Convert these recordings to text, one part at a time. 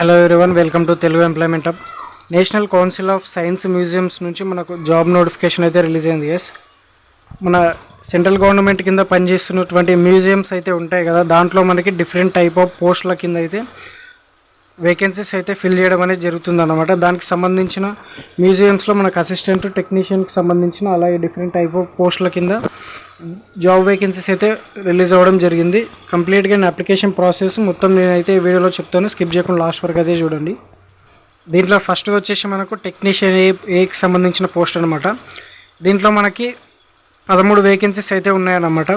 Hello everyone, welcome to Telugu employment hub. National council of science museums నుంచి మనకు job notification అయితే release అయింది. మన సెంట్రల్ గవర్నమెంట్ కింద పనిచేస్తున్నటువంటి మ్యూజియంస్ అయితే ఉంటాయి కదా, దాంట్లో మనకి డిఫరెంట్ టైప్ ఆఫ్ పోస్టుల కింద అయితే వేకెన్సీస్ అయితే ఫిల్ చేయడం అనేది జరుగుతుంది అన్నమాట. దానికి సంబంధించిన మ్యూజియంస్లో మనకు అసిస్టెంట్ టెక్నీషియన్కి సంబంధించిన అలాగే డిఫరెంట్ టైప్ ఆఫ్ పోస్టుల కింద జాబ్ వేకెన్సీస్ అయితే రిలీజ్ అవ్వడం జరిగింది. కంప్లీట్గా అప్లికేషన్ ప్రాసెస్ మొత్తం నేనైతే ఈ వీడియోలో చెప్తాను, స్కిప్ చేయకుండా లాస్ట్ వరకు అయితే చూడండి. దీంట్లో ఫస్ట్ వచ్చేసి మనకు టెక్నీషియన్ ఏకి సంబంధించిన పోస్ట్ అనమాట. దీంట్లో మనకి 13 వేకెన్సీస్ అయితే ఉన్నాయన్నమాట.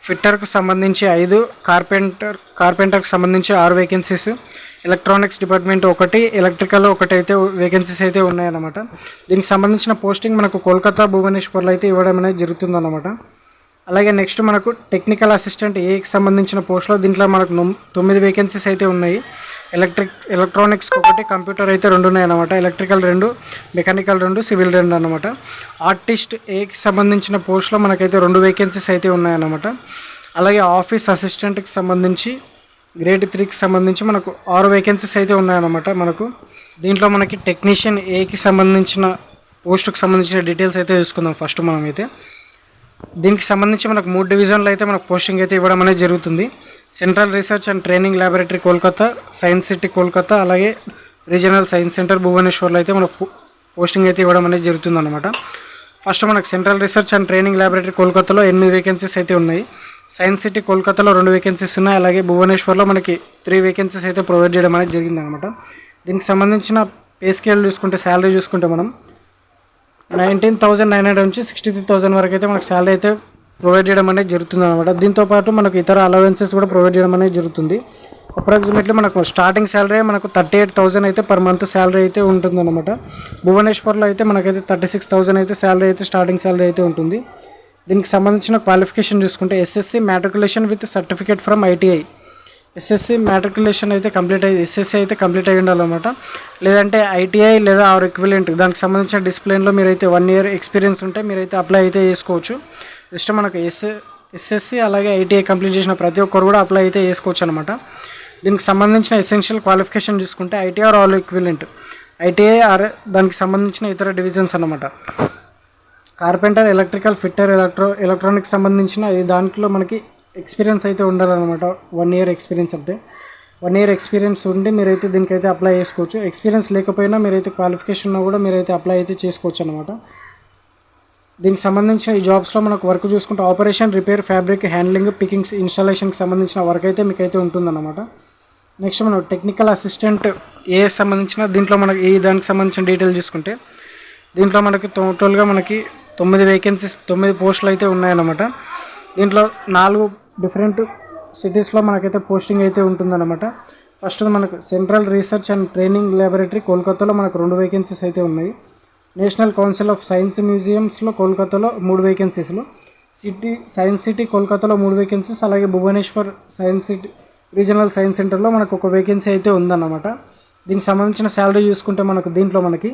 ఫిట్టర్కు సంబంధించి 5, కార్పెంటర్కి సంబంధించి 6 వేకెన్సీస్, ఎలక్ట్రానిక్స్ డిపార్ట్మెంట్ 1, ఎలక్ట్రికల్ 1 అయితే వేకెన్సీస్ అయితే ఉన్నాయన్నమాట. దీనికి సంబంధించిన పోస్టింగ్ మనకు కోల్కతా, భువనేశ్వర్లో అయితే ఇవ్వడం అనేది జరుగుతుందన్నమాట. అలాగే నెక్స్ట్ మనకు టెక్నికల్ అసిస్టెంట్ ఏకి సంబంధించిన పోస్టులో దీంట్లో మనకు 9 వేకెన్సీస్ అయితే ఉన్నాయి. ఎలక్ట్రానిక్స్ 1, కంప్యూటర్ అయితే 2 ఉన్నాయన్నమాట. ఎలక్ట్రికల్ 2, మెకానికల్ 2, సివిల్ 2 అన్నమాట. ఆర్టిస్ట్ ఏకి సంబంధించిన పోస్టులో మనకైతే 2 వేకెన్సీస్ అయితే ఉన్నాయన్నమాట. అలాగే ఆఫీస్ అసిస్టెంట్కి సంబంధించి గ్రేడ్ 3కి సంబంధించి మనకు 6 వేకెన్సీస్ అయితే ఉన్నాయన్నమాట. దీంట్లో మనకి టెక్నీషియన్ ఏకి సంబంధించిన పోస్టుకు సంబంధించిన డీటెయిల్స్ అయితే చూసుకుందాం. ఫస్ట్ మనమైతే దీనికి సంబంధించి మనకు 3 డివిజన్లు అయితే మనకు పోస్టింగ్ అయితే ఇవ్వడం అనేది జరుగుతుంది. Central research and training laboratory Kolkata, science city Kolkata, అలాగే రీజనల్ సైన్స్ సెంటర్ భువనేశ్వర్లో అయితే మనకు పోస్టింగ్ అయితే ఇవ్వడం అనేది జరుగుతుంది అనమాట. ఫస్ట్ మనకు central research and training laboratory కోల్కతాలో 8 వేకెన్సీస్ అయితే ఉన్నాయి. సైన్స్ సిటీ కోల్కతాలో 2 వేకెన్సీస్ ఉన్నాయి. అలాగే భువనేశ్వర్లో మనకి 3 వేకెన్సీస్ అయితే ప్రొవైడ్ చేయడం అనేది జరిగింది అనమాట. దీనికి సంబంధించిన పే స్కేల్ చూసుకుంటే, శాలరీ చూసుకుంటే మనం 19,900 నుంచి 63,000 వరకు అయితే మనకు శాలరీ అయితే ప్రొవైడ్ చేయడం అనేది జరుగుతుంది అనమాట. దీంతోపాటు మనకు ఇతర అలవెన్సెస్ కూడా ప్రొవైడ్ చేయడం అనేది జరుగుతుంది. అప్రాక్సిమేట్లీ మనకు స్టార్టింగ్ శాలరీ మనకు 38,000 అయితే పర్ మంత్ శాలరీ అయితే ఉంటుందన్నమాట. భువనేశ్వర్లో అయితే మనకైతే 36,000 అయితే శాలరీ అయితే స్టార్టింగ్ శాలరీ అయితే ఉంటుంది. దీనికి సంబంధించిన క్వాలిఫికేషన్ చూసుకుంటే SSC matriculation with certificate from ITI. SSC matriculation అయితే ఎస్ఎస్సి అయితే కంప్లీట్ అయ్యి ఉండాలన్నమాట. లేదంటే ఐటీఐ లేదా ఆర్ ఈక్వివలెంట్ దానికి సంబంధించిన డిసిప్లిన్లో మీరైతే 1 ఇయర్ ఎక్స్పీరియన్స్ ఉంటే మీరైతే అప్లై అయితే చేసుకోవచ్చు. జస్ట్ మనకు ఎస్ఎస్సి అలాగే ఐటీఐ కంప్లీట్ చేసిన ప్రతి ఒక్కరు కూడా అప్లై అయితే చేసుకోవచ్చు అనమాట. దీనికి సంబంధించిన ఎసెన్షియల్ క్వాలిఫికేషన్ చూసుకుంటే ITI are all equivalent, ITI are దానికి సంబంధించిన ఇతర డివిజన్స్ అనమాట. కార్పెంటర్, ఎలక్ట్రికల్, ఫిట్టర్, ఎలక్ట్రానిక్స్ సంబంధించిన దాంట్లో మనకి ఎక్స్పీరియన్స్ అయితే ఉండాలన్నమాట. 1 ఇయర్ ఎక్స్పీరియన్స్ అంటే 1 ఇయర్ ఎక్స్పీరియన్స్ ఉండి మీరైతే దీనికైతే అప్లై చేసుకోవచ్చు. ఎక్స్పీరియన్స్ లేకపోయినా మీరైతే క్వాలిఫికేషన్ కూడా మీరైతే అప్లై అయితే చేసుకోవచ్చు అనమాట. దీనికి సంబంధించిన ఈ జాబ్స్లో మనకు వర్క్ చూసుకుంటే operation, repair, fabric, handling, pickings, ఇన్స్టాలేషన్కి సంబంధించిన వర్క్ అయితే మీకైతే ఉంటుందన్నమాట. నెక్స్ట్ మనం టెక్నికల్ అసిస్టెంట్ ఏ సంబంధించిన దీంట్లో మనకి దానికి సంబంధించిన డీటెయిల్ చూసుకుంటే దీంట్లో మనకి టోటల్గా మనకి 9 వేకెన్సీస్, 9 పోస్టులు అయితే ఉన్నాయన్నమాట. దీంట్లో 4 డిఫరెంట్ సిటీస్లో మనకైతే పోస్టింగ్ అయితే ఉంటుందన్నమాట. ఫస్ట్ మనకు central research and training laboratory కోల్కతాలో మనకు 2 వేకెన్సీస్ అయితే ఉన్నాయి. నేషనల్ కౌన్సిల్ ఆఫ్ సైన్స్ మ్యూజియంస్లో కోల్కతాలో 3 వేకెన్సీస్లో, సైన్స్ సిటీ కోల్కతాలో 3 వేకెన్సీస్, అలాగే Bhubaneswar science city regional science సెంటర్లో మనకు 1 వేకెన్సీ అయితే ఉందన్నమాట. దీనికి సంబంధించిన శాలరీ చూసుకుంటే దీంట్లో మనకి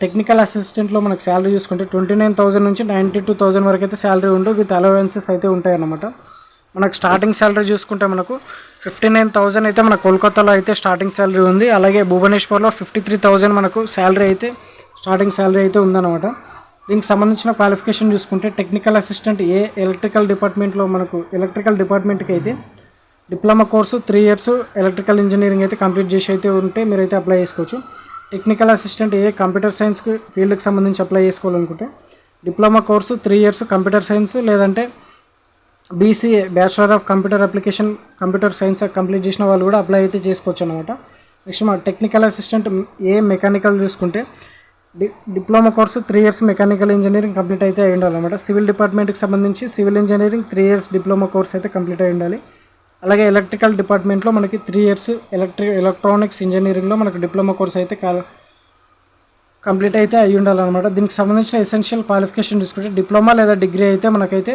టెక్నికల్ అసిస్టెంట్లో మనకు శాలరీ చూసుకుంటే 29,000 నుంచి 92,000 వరకు అయితే శాలరీ ఉండు విత్ అలవెన్సెస్ అయితే ఉంటాయన్నమాట. మనకు స్టార్టింగ్ శాలరీ చూసుకుంటే మనకు 59,000 అయితే మన కోల్కతాలో అయితే స్టార్టింగ్ శాలరీ ఉంది. అలాగే భువనేశ్వర్లో 53,000 మనకు శాలరీ అయితే స్టార్టింగ్ శాలరీ అయితే ఉందన్నమాట. దీనికి సంబంధించిన క్వాలిఫికేషన్ చూసుకుంటే టెక్నికల్ అసిస్టెంట్ ఎలక్ట్రికల్ డిపార్ట్మెంట్లో మనకు ఎలక్ట్రికల్ డిపార్ట్మెంట్కి అయితే diploma course 3 years electrical engineering అయితే కంప్లీట్ చేసి అయితే ఉంటే మీరైతే అప్లై చేసుకోవచ్చు. టెక్నికల్ అసిస్టెంట్ కంప్యూటర్ సైన్స్ ఫీల్డ్కి సంబంధించి అప్లై చేసుకోవాలనుకుంటే diploma course 3 years computer science, లేదంటే BCA bachelor of computer application computer science complete చేసిన వాళ్ళు కూడా అప్లై అయితే చేసుకోవచ్చు అనమాట. నెక్స్ట్ మన టెక్నికల్ అసిస్టెంట్ మెకానికల్ చూసుకుంటే diploma course 3 years mechanical engineering complete అయితే అయి ఉండాలన్నమాట. సివిల్ డిపార్ట్మెంట్కి సంబంధించి civil engineering 3 years diploma course అయితే కంప్లీట్ అయి ఉండాలి. అలాగే ఎలక్ట్రికల్ డిపార్ట్మెంట్లో మనకి 3 ఇయర్స్ ఎలక్ట్రానిక్స్ ఇంజనీరింగ్లో మనకు డిప్లొమా కోర్స్ అయితే కంప్లీట్ అయితే అయి ఉండాలన్నమాట. దీనికి సంబంధించిన ఎసెన్షియల్ క్వాలిఫికేషన్ చూసుకుంటే డిప్లొమా లేదా డిగ్రీ అయితే మనకైతే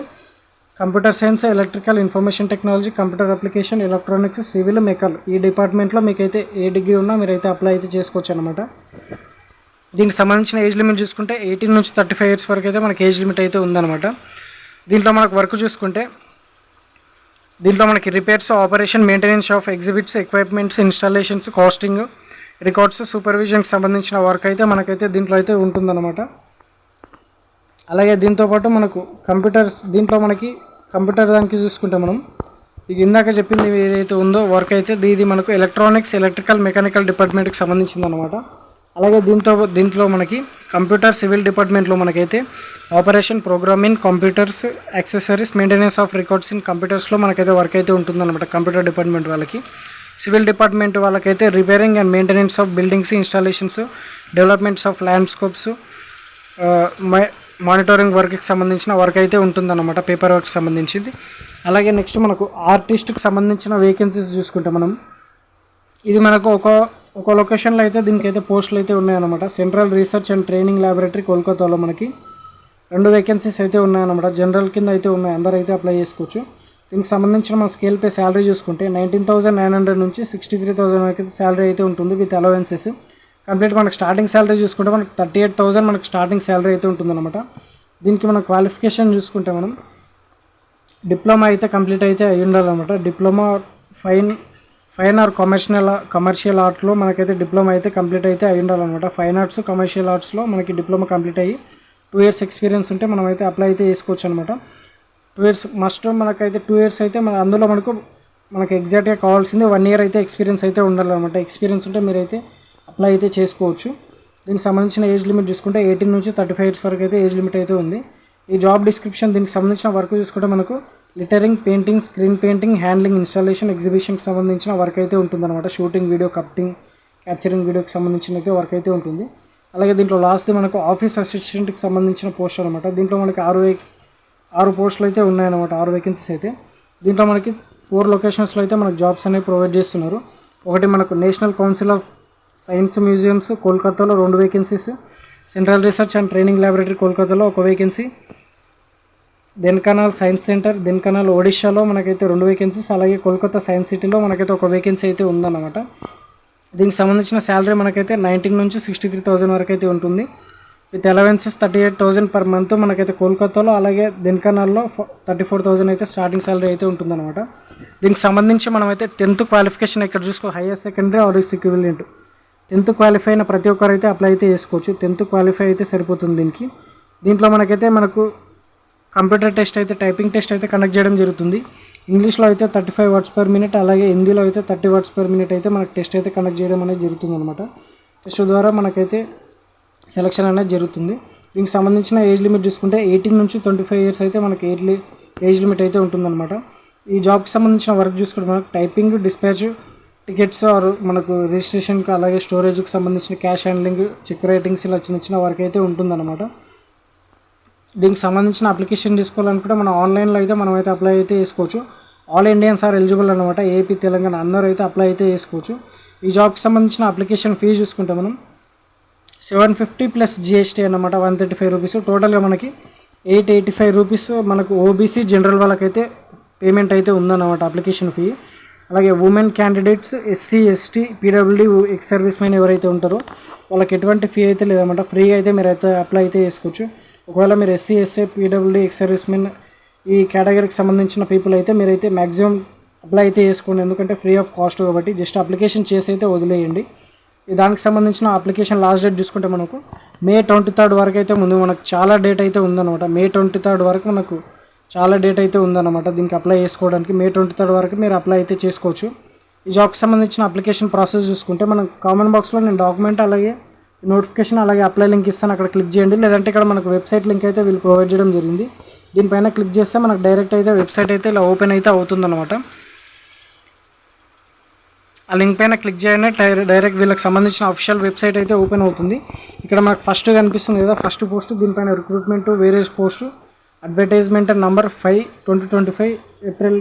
computer science, electrical, information technology, computer application, electronics, civil, mechanical ఈ డిపార్ట్మెంట్లో మీకైతే ఏ డిగ్రీ ఉన్నా మీరైతే అప్లై అయితే చేసుకోవచ్చు అనమాట. దీనికి సంబంధించిన ఏజ్ లిమిట్ చూసుకుంటే 18 నుంచి 35 ఇయర్స్ వరకు అయితే మనకి ఏజ్ లిమిట్ అయితే ఉందన్నమాట. దీంట్లో మనకు వర్క్ చూసుకుంటే దీంట్లో మనకి repairs, operation, maintenance of exhibits, equipments, installations, casting, records, సూపర్విజన్కి సంబంధించిన వర్క్ అయితే మనకైతే దీంట్లో అయితే ఉంటుందన్నమాట. అలాగే దీంతోపాటు మనకు కంప్యూటర్స్, దీంట్లో మనకి కంప్యూటర్ దానికి చూసుకుంటే మనం ఇది ఇందాక చెప్పింది ఏదైతే ఉందో వర్క్ అయితే ఇది మనకు ఎలక్ట్రానిక్స్, ఎలక్ట్రికల్, మెకానికల్ డిపార్ట్మెంట్కి సంబంధించింది అనమాట. అలాగే దీంట్లో మనకి కంప్యూటర్, సివిల్ డిపార్ట్మెంట్లో మనకైతే operation, programming, computers, accessories, maintenance of records in కంప్యూటర్స్లో మనకైతే వర్క్ అయితే ఉంటుందన్నమాట కంప్యూటర్ డిపార్ట్మెంట్ వాళ్ళకి. సివిల్ డిపార్ట్మెంట్ వాళ్ళకైతే repairing and maintenance of buildings, installations, developments of landscapes, monitoring వర్క్కి సంబంధించిన వర్క్ అయితే ఉంటుందన్నమాట, పేపర్ వర్క్కి సంబంధించింది. అలాగే నెక్స్ట్ మనకు ఆర్టిస్ట్కి సంబంధించిన వేకెన్సీస్ చూసుకుంటే మనం ఇది మనకు ఒక లొకేషన్లో అయితే దీనికైతే పోస్టులు అయితే ఉన్నాయన్నమాట. Central research and training laboratory కోల్కతాలో మనకి 2 వేకెన్సీస్ అయితే ఉన్నాయన్నమాట. జనరల్ కింద అయితే ఉన్నాయి, అందరూ అయితే అప్లై చేసుకోవచ్చు. దీనికి సంబంధించిన మన స్కేల్ పే శాలరీ చూసుకుంటే 19,900 నుంచి 63,000 వరకు శాలరీ అయితే ఉంటుంది విత్ అలవెన్సెస్. కంప్లీట్ మనకు స్టార్టింగ్ శాలరీ చూసుకుంటే మనకు 38,000 మనకు స్టార్టింగ్ శాలరీ అయితే ఉంటుందన్నమాట. దీనికి మన క్వాలిఫికేషన్ చూసుకుంటే మనం డిప్లొమా అయితే కంప్లీట్ అయితే అయ్యి ఉండాలన్నమాట. డిప్లొమా ఫైన్ ఆర్ కమర్షియల్ ఆర్ట్లో మనకైతే డిప్లొమా అయితే కంప్లీట్ అయితే అయ్యి ఉండాలన్నమాట. ఫైన్ ఆర్ట్స్, కమర్షియల్ ఆర్ట్స్లో మనకి డిప్లొమా కంప్లీట్ అయ్యి 2 years ఎక్స్పీరియన్స్ ఉంటే మనం అయితే అప్లై అయితే చేసుకోవచ్చు అనమాట. 2 years మస్ట్ మనకైతే 2 years అయితే అందులో మనకు ఎగ్జాక్ట్గా కావాల్సింది 1 year అయితే ఎక్స్పీరియన్స్ అయితే ఉండాలన్నమాట. ఎక్స్పీరియన్స్ ఉంటే మీరైతే అప్లై అయితే చేసుకోవచ్చు. దీనికి సంబంధించిన ఏజ్ లిమిట్ చూసుకుంటే 18 నుంచి 35 years వరకు అయితే ఏజ్ లిమిట్ అయితే ఉంది. ఈ జాబ్ డిస్క్రిప్షన్ దీనికి సంబంధించిన వర్క్ చూసుకుంటే మనకు lettering, painting, screen painting, handling, installation, ఎగ్జిబిషన్కి సంబంధించిన వర్క్ అయితే ఉంటుందన్నమాట. షూటింగ్, వీడియో క్యాప్చరింగ్ వీడియోకి సంబంధించిన అయితే వర్క్ అయితే ఉంటుంది. అలాగే దీంట్లో లాస్ట్ మనకు ఆఫీస్ అసిస్టెంట్కి సంబంధించిన పోస్ట్ అనమాట. దీంట్లో మనకి 6 పోస్టులు అయితే ఉన్నాయన్నమాట, 6 వేకెన్సీస్ అయితే. దీంట్లో మనకి 4 లొకేషన్స్లో అయితే మనకు జాబ్స్ అనేవి ప్రొవైడ్ చేస్తున్నారు. ఒకటి మనకు national council of science museums కోల్కతాలో 2 vacancies, central research and training laboratory కోల్కతాలో 1 వేకెన్సీ, దెన్కనాల్ సైన్స్ సెంటర్ దెన్కనాల్ ఒడిషాలో మనకైతే 2 వేకెన్సీస్, అలాగే కోల్కతా సైన్స్ సిటీలో మనకైతే 1 వేకెన్సీ అయితే ఉందన్నమాట. దీనికి సంబంధించిన శాలరీ మనకైతే 19 నుంచి 63,000 వరకు అయితే ఉంటుంది విత్ అలవెన్సెస్ 38,000 per month మనకైతే కోల్కతాలో, అలాగే దెన్కనాల్లో 34,000 అయితే స్టార్టింగ్ శాలరీ అయితే ఉంటుందన్నమాట. దీనికి సంబంధించి మనమైతే 10th క్వాలిఫికేషన్ ఇక్కడ higher secondary are equivalent 10th qualify అయిన ప్రతి ఒక్కరు అయితే అప్లై అయితే చేసుకోవచ్చు. 10th క్వాలిఫై అయితే సరిపోతుంది దీంట్లో మనకు కంప్యూటర్ టెస్ట్ అయితే, టైపింగ్ టెస్ట్ అయితే కండక్ట్ చేయడం జరుగుతుంది. ఇంగ్లీష్లో అయితే 35 words per minute, అలాగే హిందీలో అయితే 30 words per minute అయితే మనకు టెస్ట్ అయితే కండక్ట్ చేయడం అనేది జరుగుతుంది అనమాట. టెస్ట్ ద్వారా మనకైతే సెలక్షన్ అనేది జరుగుతుంది. దీనికి సంబంధించిన ఏజ్ లిమిట్ చూసుకుంటే 18 నుంచి 25 years అయితే మనకి ఏజ్ లిమిట్ అయితే ఉంటుందన్నమాట. ఈ జాబ్కి సంబంధించిన వర్క్ చూసుకుంటే మనకు టైపింగ్, డిస్పాచ్, టికెట్స్ ఆర్ మనకు రిజిస్ట్రేషన్కి, అలాగే స్టోరేజ్కి సంబంధించిన క్యాష్ హ్యాండ్లింగ్, చెక్ రైటింగ్స్ ఇలా చిన్న వర్క్ అయితే ఉంటుందన్నమాట. దీనికి సంబంధించిన అప్లికేషన్ తీసుకోవాలనుకుంటే మనం ఆన్లైన్లో అయితే మనం అయితే అప్లై అయితే చేసుకోవచ్చు. ఆల్ ఇండియన్స్ ఆర్ ఎలిజిబుల్ అనమాట. ఏపీ, తెలంగాణ అందరూ అయితే అప్లై అయితే చేసుకోవచ్చు. ఈ జాబ్కి సంబంధించిన అప్లికేషన్ ఫీజు చూసుకుంటే మనం 750 plus GST అన్నమాట, 135 rupees. టోటల్గా మనకి 885 rupees మనకు ఓబీసీ జనరల్ వాళ్ళకైతే పేమెంట్ అయితే ఉందన్నమాట అప్లికేషన్ ఫీ. అలాగే women candidates, SC, ST, PWD, ex service men ఎవరైతే ఉంటారో వాళ్ళకి ఎటువంటి ఫీ అయితే లేదన్నమాట. ఫ్రీగా అయితే మీరు అయితే అప్లై అయితే చేసుకోవచ్చు. ఒకవేళ మీరు SC, SA, PWD, ex service men ఈ కేటగిరీకి సంబంధించిన పీపుల్ అయితే మీరైతే మ్యాక్సిమం అప్లై అయితే చేసుకోండి, ఎందుకంటే ఫ్రీ ఆఫ్ కాస్ట్ కాబట్టి. జస్ట్ అప్లికేషన్ చేసి అయితే వదిలేయండి. దానికి సంబంధించిన అప్లికేషన్ లాస్ట్ డేట్ చూసుకుంటే మనకు May 23rd వరకు అయితే ముందు మనకు చాలా డేట్ అయితే ఉందన్నమాట. May 23rd వరకు మనకు చాలా డేట్ అయితే ఉందన్నమాట దీనికి అప్లై చేసుకోవడానికి. May 23rd వరకు మీరు అప్లై అయితే చేసుకోవచ్చు. ఈ జాబ్కి సంబంధించిన అప్లికేషన్ ప్రాసెస్ చూసుకుంటే మనం కామెంట్ బాక్స్లో నేను డాక్యుమెంట్, అలాగే నోటిఫికేషన్, అలాగే అప్లై లింక్ ఇస్తాను, అక్కడ క్లిక్ చేయండి. లేదంటే ఇక్కడ మనకు వెబ్సైట్ లింక్ అయితే వీళ్ళు ప్రొవైడ్ చేయడం జరిగింది. దీనిపైన క్లిక్ చేస్తే మనకు డైరెక్ట్ అయితే వెబ్సైట్ అయితే ఇలా ఓపెన్ అయితే అవుతుందన్నమాట. ఆ లింక్ పైన క్లిక్ చేయగానే డైరెక్ట్ వీళ్ళకి సంబంధించిన అఫీషియల్ వెబ్సైట్ అయితే ఓపెన్ అవుతుంది. ఇక్కడ మనకు ఫస్ట్ కనిపిస్తుంది కదా, ఫస్ట్ పోస్ట్, దీనిపైన recruitment various post advertisement number 5/2025 April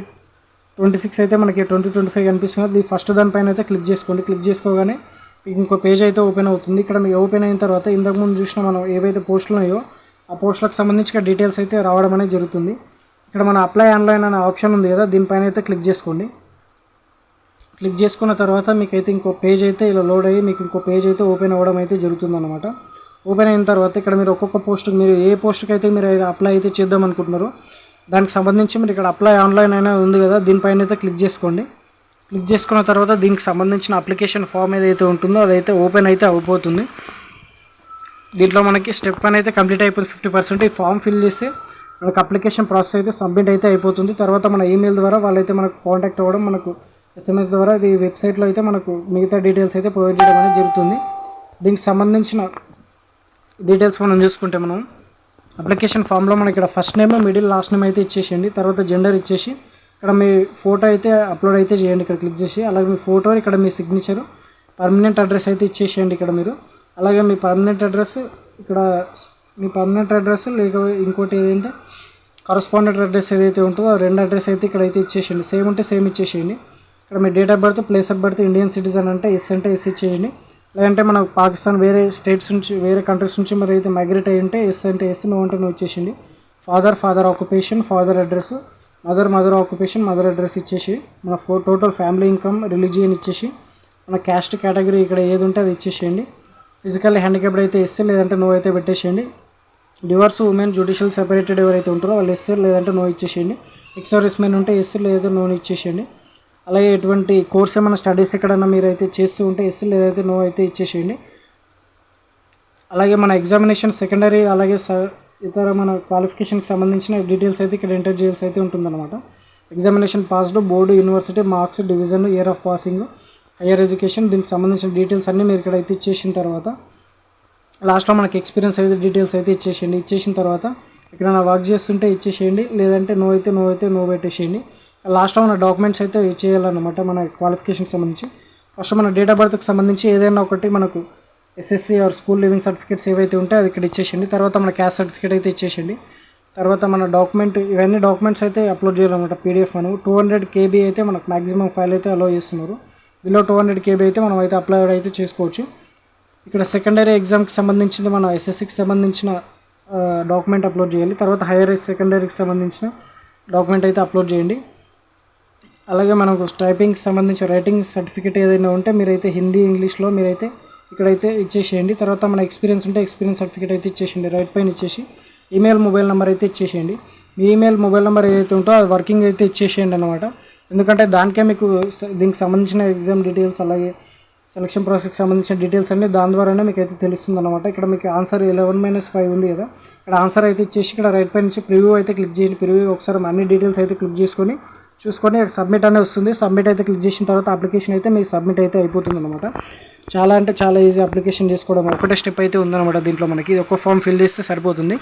26 అయితే మనకి 2025 కనిపిస్తుంది. ఈ ఫస్ట్ దానిపైన అయితే క్లిక్ చేసుకోండి. క్లిక్ చేసుకోగానే మీకు ఇంకో పేజ్ అయితే ఓపెన్ అవుతుంది. ఇక్కడ మీకు ఓపెన్ అయిన తర్వాత ఇంతకుముందు చూసిన మనం ఏవైతే పోస్టులు ఉన్నాయో ఆ పోస్టులకు సంబంధించిన డీటెయిల్స్ అయితే రావడం అనేది జరుగుతుంది. ఇక్కడ మన అప్లై ఆన్లైన్ అనే ఆప్షన్ ఉంది కదా, దీనిపైన అయితే క్లిక్ చేసుకోండి. క్లిక్ చేసుకున్న తర్వాత మీకైతే ఇంకో పేజ్ అయితే ఇలా లోడ్ అయ్యి మీకు ఇంకో పేజ్ అయితే ఓపెన్ అవ్వడం అయితే జరుగుతుందన్నమాట. ఓపెన్ అయిన తర్వాత ఇక్కడ మీరు ఒక్కొక్క పోస్ట్, మీరు ఏ పోస్ట్కి అయితే మీరు అప్లై అయితే చేద్దాం అనుకుంటున్నారో దానికి సంబంధించి మీరు ఇక్కడ అప్లై ఆన్లైన్ అయినా ఉంది కదా, దీనిపైన అయితే క్లిక్ చేసుకోండి. క్లిక్ చేసుకున్న తర్వాత దీనికి సంబంధించిన అప్లికేషన్ ఫామ్ ఏదైతే ఉంటుందో అదైతే ఓపెన్ అయితే అయిపోతుంది. దీంట్లో మనకి స్టెప్ 1 అయితే కంప్లీట్ అయిపోతుంది 50%. ఈ ఫామ్ ఫిల్ చేస్తే మనకు అప్లికేషన్ ప్రాసెస్ అయితే సబ్మిట్ అయితే అయిపోతుంది. తర్వాత మన ఈమెయిల్ ద్వారా వాళ్ళైతే మనకు కాంటాక్ట్ అవ్వడం, మనకు SMS ద్వారా ఇది వెబ్సైట్లో అయితే మనకు మిగతా డీటెయిల్స్ అయితే ప్రొవైడ్ చేయడం అనేది జరుగుతుంది. దీనికి సంబంధించిన డీటెయిల్స్ మనం చూసుకుంటే మనం అప్లికేషన్ ఫామ్లో మనకి ఇక్కడ first name, middle, last name అయితే ఇచ్చేసేయండి. తర్వాత జెండర్ ఇచ్చేసి ఇక్కడ మీ ఫోటో అయితే అప్లోడ్ అయితే చేయండి ఇక్కడ క్లిక్ చేసి. అలాగే మీ ఫోటో, ఇక్కడ మీ సిగ్నేచర్, పర్మనెంట్ అడ్రస్ అయితే ఇచ్చేసేయండి ఇక్కడ మీరు. అలాగే మీ పర్మనెంట్ అడ్రస్ ఇక్కడ మీ పర్మనెంట్ అడ్రస్ లేక ఇంకోటి ఏదైతే కరస్పాండెంట్ అడ్రస్ ఏదైతే ఉంటుందో ఆ 2 అడ్రస్ అయితే ఇక్కడ అయితే ఇచ్చేసేయండి. సేమ్ ఉంటే సేమ్ ఇచ్చేసేయండి. ఇక్కడ మీ date of birth, place of birth Indian citizen అంటే ఎస్ ఇచ్చేయండి. లేదంటే మన పాకిస్తాన్ వేరే స్టేట్స్ నుంచి వేరే కంట్రీస్ నుంచి మరి అయితే మైగ్రేట్ అయ్యి ఉంటే ఎస్ అంటే ఎస్, నో అంటే నో ఇచ్చేసిండి. Father occupation, father address, mother occupation, mother address ఇచ్చేసి మన టోటల్ ఫ్యామిలీ ఇన్కమ్, రిలీజియన్ ఇచ్చేసి మన క్యాస్ట్ కేటగిరీ ఇక్కడ ఏది ఉంటే అది ఇచ్చేసేయండి. ఫిజికల్ హ్యాండిక్యాప్డ్ అయితే ఎస్, లేదంటే నో అయితే పెట్టేసేయండి. డివోర్స్, ఉమెన్, జ్యుడిషియల్ సెపరేటెడ్ ఎవరైతే ఉంటారో వాళ్ళు ఎస్, లేదంటే నో ఇచ్చేసేయండి. ఎక్స్ సర్వీస్ మెన్ ఉంటే ఎస్, లేదా నో ఇచ్చేసేయండి. అలాగే ఎటువంటి కోర్స్ ఏమైనా స్టడీస్ ఎక్కడైనా మీరు అయితే చేస్తూ ఉంటే ఎస్, లేదైతే నో అయితే ఇచ్చేసేయండి. అలాగే మన ఎగ్జామినేషన్ సెకండరీ అలాగే ఇతర మన క్వాలిఫికేషన్కి సంబంధించిన డీటెయిల్స్ అయితే ఇక్కడ ఎంటర్ చేయాల్సి అయితే ఉంటుందన్నమాట. Examination passed, board, university, marks, division, year of passing, higher education, దీనికి సంబంధించిన డీటెయిల్స్ అన్నీ మీరు ఇక్కడ అయితే ఇచ్చేసిన తర్వాత లాస్ట్లో మనకి ఎక్స్పీరియన్స్ అయితే డీటెయిల్స్ అయితే ఇచ్చేసేయండి. ఇచ్చేసిన తర్వాత ఇక్కడ వర్క్ చేస్తుంటే ఇచ్చేసేయండి, లేదంటే నో అయితే నో పెట్టేసేయండి. లాస్ట్లో మన డాక్యుమెంట్స్ అయితే చేయాలన్నమాట మన క్వాలిఫికేషన్కి సంబంధించి. ఫస్ట్ మన డేట్ ఆఫ్ బర్త్కి సంబంధించి ఏదైనా ఒకటి మనకు SSC or school leaving certificates ఏవైతే ఉంటే అది ఇక్కడ ఇచ్చేసేయండి. తర్వాత మన క్యాస్ట్ సర్టిఫికేట్ అయితే ఇచ్చేసేయండి. తర్వాత మన డాక్యుమెంట్, ఇవన్నీ డాక్యుమెంట్స్ అయితే అప్లోడ్ చేయాలన్నమాట. PDF మనం 200 KB అయితే మనకు మ్యాక్సిమం ఫైల్ అయితే అలో చేస్తున్నారు. బిలో 200 KB అయితే మనం అయితే అప్లోడ్ అయితే చేసుకోవచ్చు. ఇక్కడ సెకండరీ ఎగ్జామ్కి సంబంధించిన మన SSCకి సంబంధించిన డాక్యుమెంట్ అప్లోడ్ చేయాలి. తర్వాత హైయర్ సెకండరీకి సంబంధించిన డాక్యుమెంట్ అయితే అప్లోడ్ చేయండి. అలాగే మనకు టైపింగ్కి సంబంధించిన రైటింగ్ సర్టిఫికేట్ ఏదైనా ఉంటే మీరైతే హిందీ, ఇంగ్లీష్లో మీరైతే ఇక్కడైతే ఇచ్చేసేయండి. తర్వాత మన ఎక్స్పీరియన్స్ ఉంటే ఎక్స్పీరియన్స్ సర్టిఫికేట్ అయితే ఇచ్చేసేయండి. రైట్ పైన ఇచ్చేసి ఈమెయిల్, మొబైల్ నెంబర్ అయితే ఇచ్చేసేయండి. మీ ఈమెయిల్, మొబైల్ నెంబర్ ఏదైతే ఉంటో అది వర్కింగ్ అయితే ఇచ్చేసేయండి అనమాట. ఎందుకంటే దానికే మీకు దీనికి సంబంధించిన ఎగ్జామ్ డీటెయిల్స్ అలాగే సెలక్షన్ ప్రాసెస్కి సంబంధించిన డీటెయిల్స్ అన్నీ దాని ద్వారానే మీకు అయితే తెలుస్తుంది అనమాట. ఇక్కడ మీకు ఆన్సర్ 11-5 ఉంది కదా, ఇక్కడ ఆన్సర్ అయితే ఇచ్చేసి ఇక్కడ రైట్ పైన నుంచి ప్రివ్యూ అయితే క్లిక్ చేయండి. ప్రివ్యూ ఒకసారి అన్ని డీటెయిల్స్ అయితే క్లిక్ చేసుకొని చూసుకొని సబ్మిట్ అనేది వస్తుంది. సబ్మిట్ అయితే క్లిక్ చేసిన తర్వాత అప్లికేషన్ అయితే మీకు సబ్మిట్ అయితే అయిపోతుంది అనమాట. చాలా అంటే చాలా ఈజీ అప్లికేషన్ చేసుకోవడం. ఒకటే స్టెప్ అయితే ఉందన్నమాట దీంట్లో. మనకి ఒక ఫామ్ ఫిల్ చేస్తే సరిపోతుంది.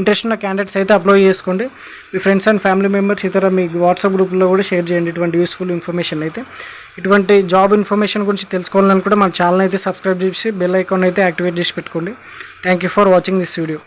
ఇంట్రెస్ట్ ఉన్న క్యాండిడేట్స్ అయితే అప్లోడ్ చేసుకోండి. మీ ఫ్రెండ్స్ అండ్ ఫ్యామిలీ మెంబర్స్ ఇతర మీ వాట్సాప్ గ్రూప్లో కూడా షేర్ చేయండి ఇటువంటి యూస్ఫుల్ ఇన్ఫర్మేషన్ అయితే. ఇటువంటి జాబ్ ఇన్ఫర్మేషన్ గురించి తెలుసుకోవాలనుకుంటే మన ఛానల్ అయితే సబ్స్క్రైబ్ చేసి బెల్ ఐకాన్ అయితే యాక్టివేట్ చేసి పెట్టుకోండి. Thank you for watching this video.